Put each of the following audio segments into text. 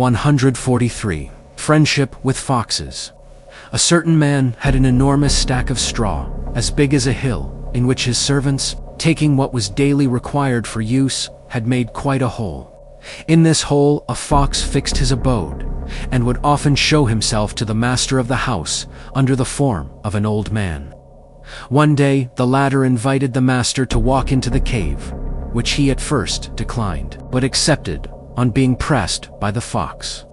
143. Friendship with foxes. A certain man had an enormous stack of straw, as big as a hill, in which his servants, taking what was daily required for use, had made quite a hole. In this hole a fox fixed his abode, and would often show himself to the master of the house under the form of an old man. One day the latter invited the master to walk into the cave, which he at first declined, but accepted on being pressed by the fox.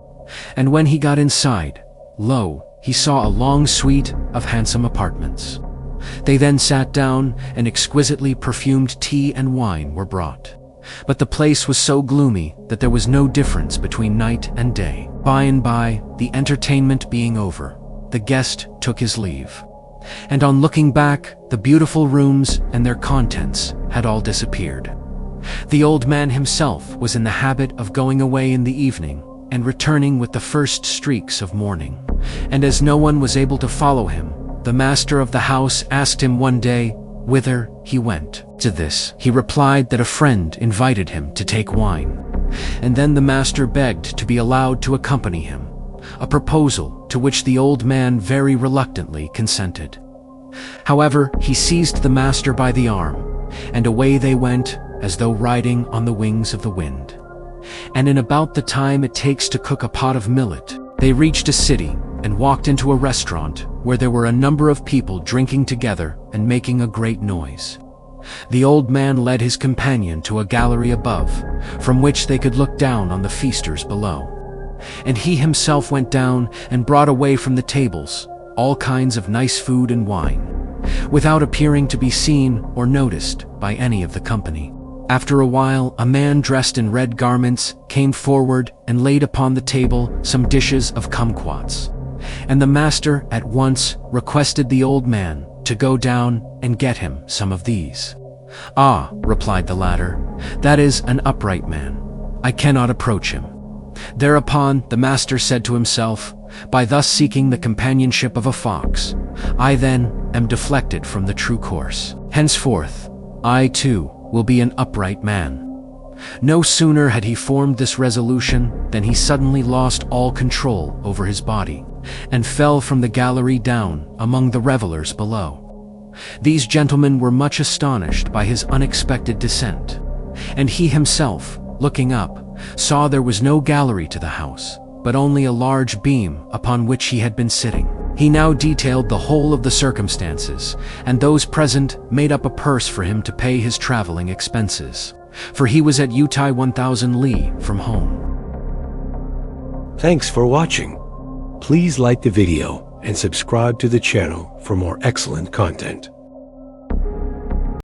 And when he got inside, lo, he saw a long suite of handsome apartments. They then sat down, and exquisitely perfumed tea and wine were brought. But the place was so gloomy that there was no difference between night and day. By and by, the entertainment being over, the guest took his leave. And on looking back, the beautiful rooms and their contents had all disappeared. The old man himself was in the habit of going away in the evening and returning with the first streaks of morning. And as no one was able to follow him, the master of the house asked him one day whither he went. To this, he replied that a friend invited him to take wine. And then the master begged to be allowed to accompany him, a proposal to which the old man very reluctantly consented. However, he seized the master by the arm, and away they went as though riding on the wings of the wind. And in about the time it takes to cook a pot of millet, they reached a city and walked into a restaurant where there were a number of people drinking together and making a great noise. The old man led his companion to a gallery above, from which they could look down on the feasters below. And he himself went down and brought away from the tables all kinds of nice food and wine, without appearing to be seen or noticed by any of the company. After a while, a man dressed in red garments came forward and laid upon the table some dishes of kumquats. And the master at once requested the old man to go down and get him some of these. "Ah," replied the latter, "that is an upright man. I cannot approach him." Thereupon the master said to himself, "By thus seeking the companionship of a fox, I then am deflected from the true course. Henceforth, I too will be an upright man." No sooner had he formed this resolution than he suddenly lost all control over his body, and fell from the gallery down among the revelers below. These gentlemen were much astonished by his unexpected descent, and he himself, looking up, saw there was no gallery to the house, but only a large beam upon which he had been sitting. He now detailed the whole of the circumstances, and those present made up a purse for him to pay his traveling expenses, for he was at Utai 1,000 li from home. Thanks for watching. Please like the video and subscribe to the channel for more excellent content.